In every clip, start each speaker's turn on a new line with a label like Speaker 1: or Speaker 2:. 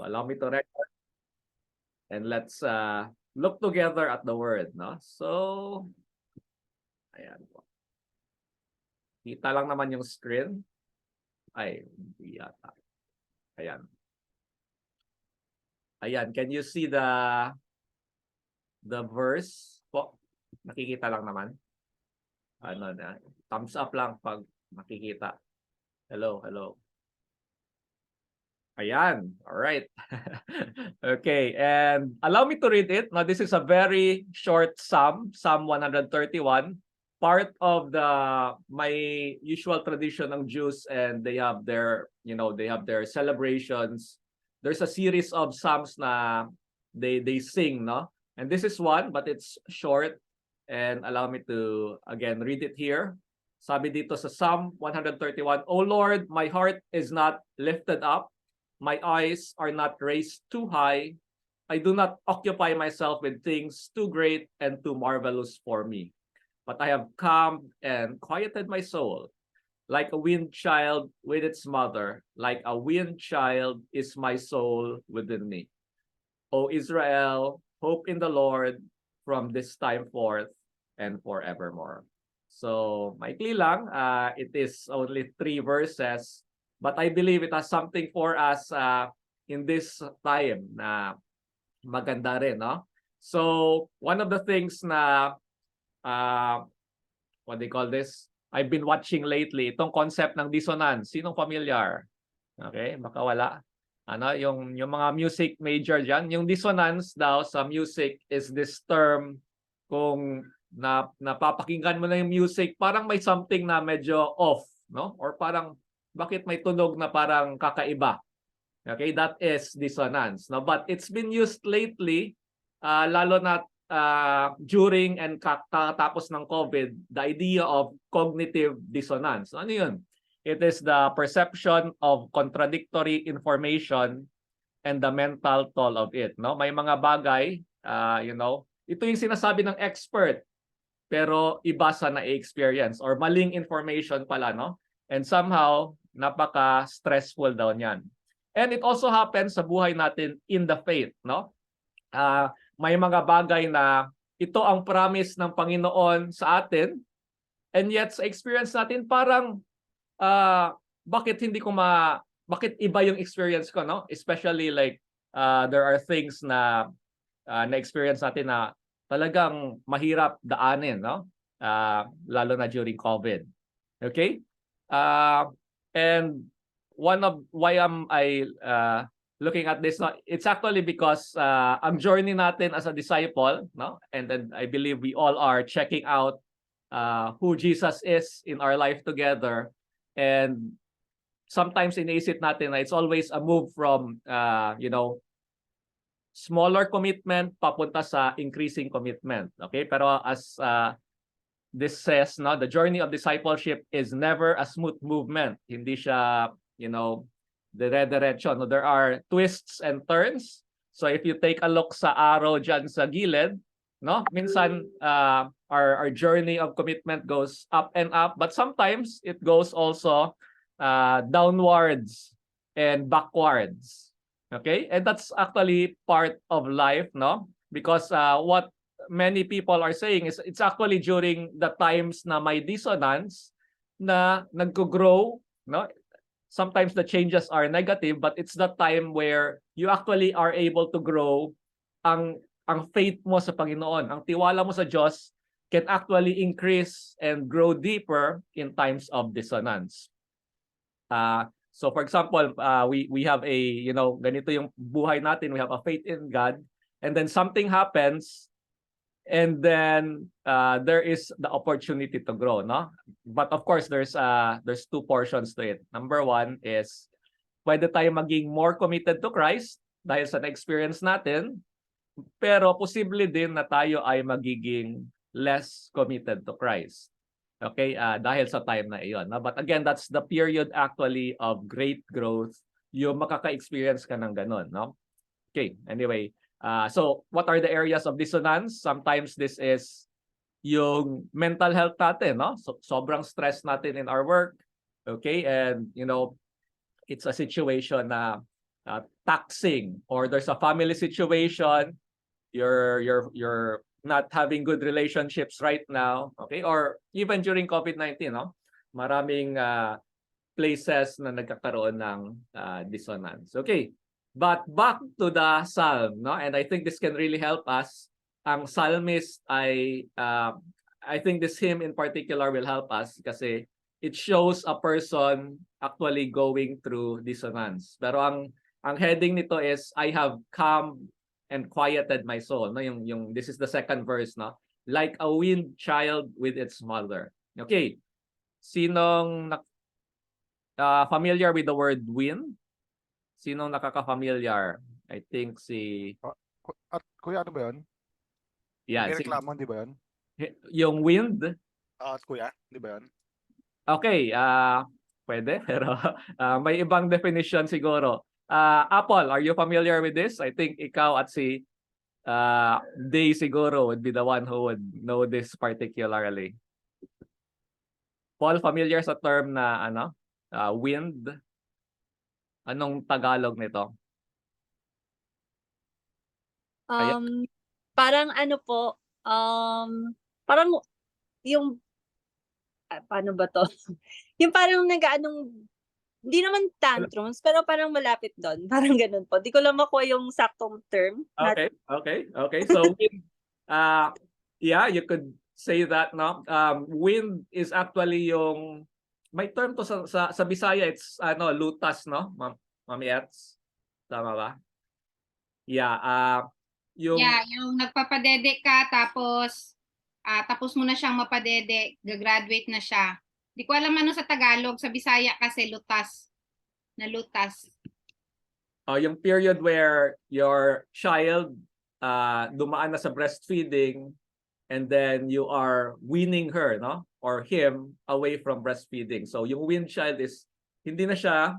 Speaker 1: So allow me to record and let's look together at the word, no? So, ayan po. Kita lang naman yung screen. Ay, hindi yata. Ayan. Ayan, can you see the verse po? Nakikita lang naman. Ano na, thumbs up lang pag nakikita. Hello, hello. Ayan, all right. Okay, and allow me to read it. Now, this is a very short psalm, Psalm 131, part of my usual tradition ng Jews, and they have their, they have their celebrations. There's a series of psalms na they sing, no? And this is one, but it's short. And allow me to again read it here. Sabi dito sa Psalm 131, O Lord, my heart is not lifted up. My eyes are not raised too high. I do not occupy myself with things too great and too marvelous for me. But I have calmed and quieted my soul. Like a weaned child with its mother, like a weaned child is my soul within me. O Israel, hope in the Lord from this time forth and forevermore. So, maikli lang, it is only 3 verses. But I believe it has something for us in this time na maganda rin, no? So, one of the things na, what they call this? I've been watching lately, itong concept ng dissonance. Sinong familiar? Okay, baka wala. Ano, yung mga music major dyan, yung dissonance daw sa music is this term kung napapakinggan mo na yung music, parang may something na medyo off, no? Or parang bakit may tunog na parang kakaiba? Okay, that is dissonance. No, but it's been used lately, lalo na during and katapos ng COVID, the idea of cognitive dissonance. Ano yun? It is the perception of contradictory information and the mental toll of it. No, may mga bagay, ito yung sinasabi ng expert, pero iba sa na-experience or maling information pala, no? And somehow napaka-stressful daw niyan. And it also happens sa buhay natin in the faith, no? May mga bagay na ito ang promise ng Panginoon sa atin, and yet sa experience natin parang bakit bakit iba yung experience ko, no? Especially like there are things na na-experience natin na talagang mahirap daanin, no? Lalo na during COVID. Okay? And one of why am I looking at this, no? It's actually because ang journey natin as a disciple, no? And then I believe we all are checking out who Jesus is in our life together. And sometimes iniisip natin na it's always a move from smaller commitment papunta sa increasing commitment. Okay? Pero as this says, no, the journey of discipleship is never a smooth movement. Hindi siya, dire-diretso. No, there are twists and turns. So if you take a look sa arrow dyan sa gilid, no, minsan our journey of commitment goes up and up, but sometimes it goes also downwards and backwards. Okay? And that's actually part of life, no? Because what many people are saying is it's actually during the times na may dissonance na nagko-grow, no? Sometimes the changes are negative, but it's the time where you actually are able to grow ang faith mo sa Panginoon. Ang tiwala mo sa Diyos can actually increase and grow deeper in times of dissonance. So for example, we have a, ganito yung buhay natin, we have a faith in God, and then something happens, and then there is the opportunity to grow, no? But of course, there's 2 portions to it. Number 1 is pwede tayo maging more committed to Christ dahil sa na-experience natin, pero posible din na tayo ay magiging less committed to Christ. Okay, dahil sa time na iyon. No? But again, that's the period actually of great growth. Yung makaka-experience ka ng ganun, no? Okay, anyway. So, what are the areas of dissonance? Sometimes this is yung mental health natin, no? So, sobrang stress natin in our work. Okay, and it's a situation na taxing, or there's a family situation, you're not having good relationships right now, okay? Or even during COVID-19, no? Maraming places na nagkakaroon ng dissonance. Okay. But back to the psalm, no? And I think this can really help us. Ang psalmist I think this hymn in particular will help us kasi it shows a person actually going through dissonance. Pero ang heading nito is I have calmed and quieted my soul, no? Yung this is the second verse, no? Like a weaned child with its mother. Okay. Sinong familiar with the word wean? Sinong nakaka-familiar? I think si
Speaker 2: At kuya, ano ba yun?
Speaker 1: yan,
Speaker 2: May reklamo, di ba yun?
Speaker 1: yung wind.
Speaker 2: At kuya, di ba yun?
Speaker 1: Okay, pwede pero may ibang definition siguro. Apple, are you familiar with this? I think ikaw at si Day siguro would be the one who would know this particularly. Paul, familiar sa term na wind? Anong Tagalog nito?
Speaker 3: Parang ano po, parang yung paano ba to? Yung parang nag-aanong, hindi naman tantrums, pero parang malapit doon. Parang ganun po. Di ko lang makuha yung saktong term.
Speaker 1: Okay. So, yeah, you could say that, no? Wind is actually yung, may term to sa Bisaya, it's lutas, no? Mami Ets. Tama ba? Yeah, yung
Speaker 4: nagpapadede ka tapos tapos mo na siyang mapadede, gagraduate na siya. Di ko alam ano sa Tagalog, sa Bisaya kasi lutas. Na lutas.
Speaker 1: Yung period where your child dumaan na sa breastfeeding and then you are weaning her, no? Or him away from breastfeeding. So yung weaned child is hindi na siya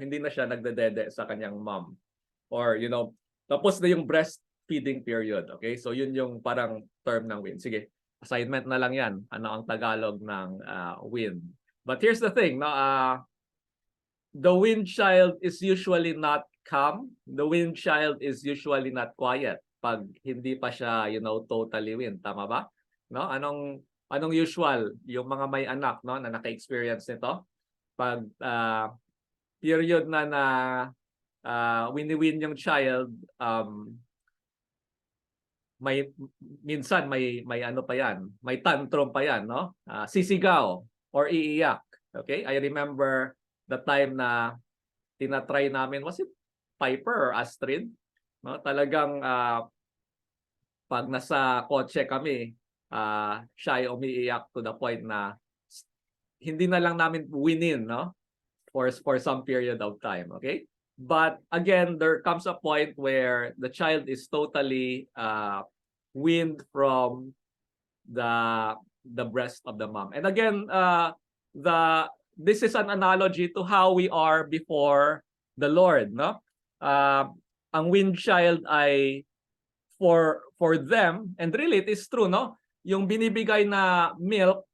Speaker 1: hindi na siya nagdedede sa kanyang mom. Or tapos na yung breastfeeding period, okay? So yun yung parang term ng wean. Sige, assignment na lang yan. Ano ang Tagalog ng wean? But here's the thing, no? The weaned child is usually not calm. The weaned child is usually not quiet pag hindi pa siya, totally weaned. Tama ba? No? Anong usual yung mga may anak, no, na naka-experience nito? Pag period na wini-win yung child, minsan may ano pa yan, may tantrum pa yan, no? Sisigaw or iiyak. Okay? I remember the time na tinatry namin, was it Piper or Astrid? No? Talagang pag nasa kotse kami, siya ay umiiyak to the point na hindi na lang namin winin, no? For some period of time, okay? But again, there comes a point where the child is totally weaned from the breast of the mom. And again, this is an analogy to how we are before the Lord, no? Ang weaned child ay for them, and really it is true, no? Yung binibigay na milk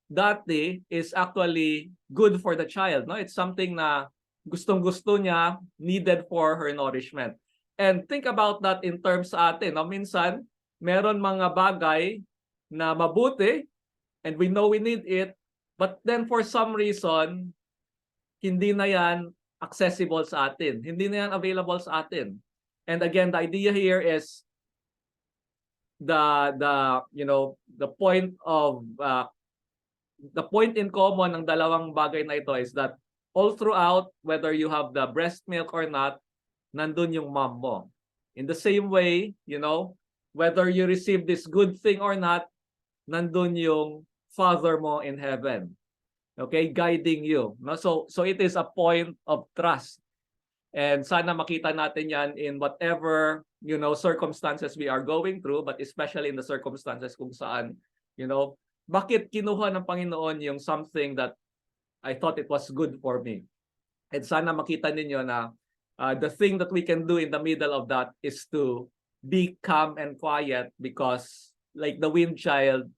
Speaker 1: dati is actually good for the child, no? It's something na gustong-gusto niya, needed for her nourishment. And think about that in terms sa atin, no? Minsan, meron mga bagay na mabuti and we know we need it, but then for some reason, hindi na yan accessible sa atin. Hindi na yan available sa atin. And again, the idea here is the point of the point in common ng dalawang bagay na ito is that all throughout, whether you have the breast milk or not, nandun yung mom mo. In the same way, whether you receive this good thing or not, nandun yung Father mo in heaven. Okay? Guiding you. No? So it is a point of trust. And sana makita natin yan in whatever, circumstances we are going through, but especially in the circumstances kung saan, bakit kinuha ng Panginoon yung something that I thought it was good for me. And sana makita ninyo na the thing that we can do in the middle of that is to be calm and quiet because like the weaned child,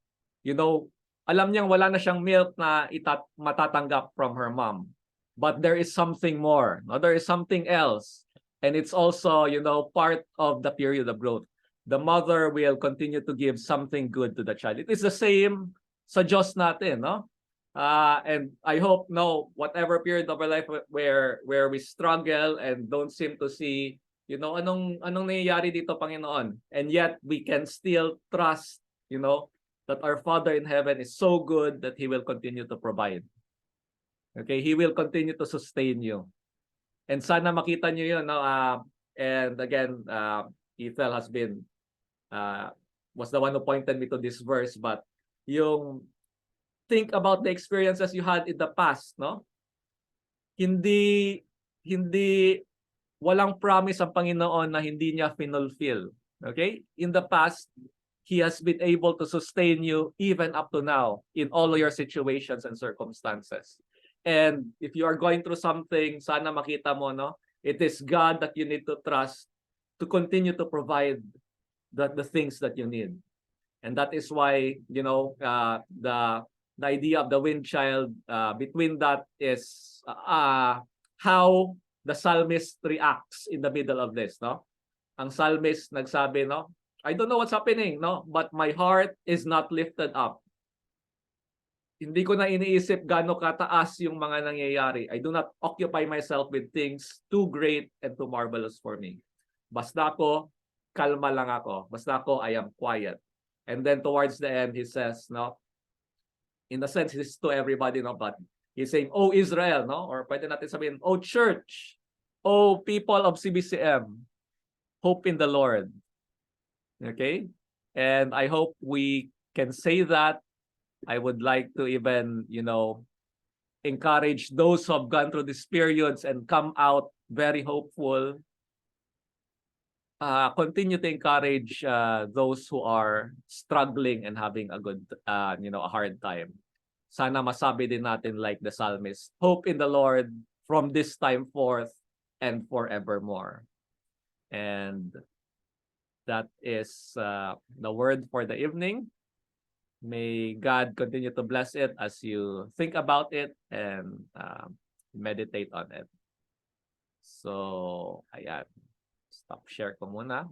Speaker 1: alam niyang wala na siyang milk na matatanggap from her mom. but there is something more. No? There is something else. And it's also, part of the period of growth. The mother will continue to give something good to the child. It is the same sa Diyos natin, no? And I hope, no, whatever period of our life where we struggle and don't seem to see, anong nangyayari dito, Panginoon. And yet we can still trust, that our Father in heaven is so good that He will continue to provide. Okay, He will continue to sustain you. And sana makita nyo yun. No? And again, Ethel was the one who pointed me to this verse. But think about the experiences you had in the past. No? Hindi walang promise ang Panginoon na hindi niya finulfill. Okay? In the past, He has been able to sustain you even up to now in all of your situations and circumstances. And if you are going through something, sana makita mo, no? It is God that you need to trust to continue to provide the things that you need. And that is why, the idea of the wind child, between that is how the psalmist reacts in the middle of this, no? Ang psalmist nagsabi, no? I don't know what's happening, no? But my heart is not lifted up. Hindi ko na iniisip gaano kataas yung mga nangyayari. I do not occupy myself with things too great and too marvelous for me. Basta ako, kalma lang ako. Basta ako, I am quiet. And then towards the end, he says, no? In a sense, this is to everybody, no? But he's saying, "Oh Israel," no? Or pwede natin sabihin, "Oh church, oh people of CBCM, hope in the Lord." Okay? And I hope we can say that. I would like to even, encourage those who have gone through these periods and come out very hopeful. Continue to encourage those who are struggling and having a hard time. Sana masabi din natin like the psalmist, hope in the Lord from this time forth and forevermore. And that is the word for the evening. May God continue to bless it as you think about it and meditate on it. So, ayan. Stop share ko muna.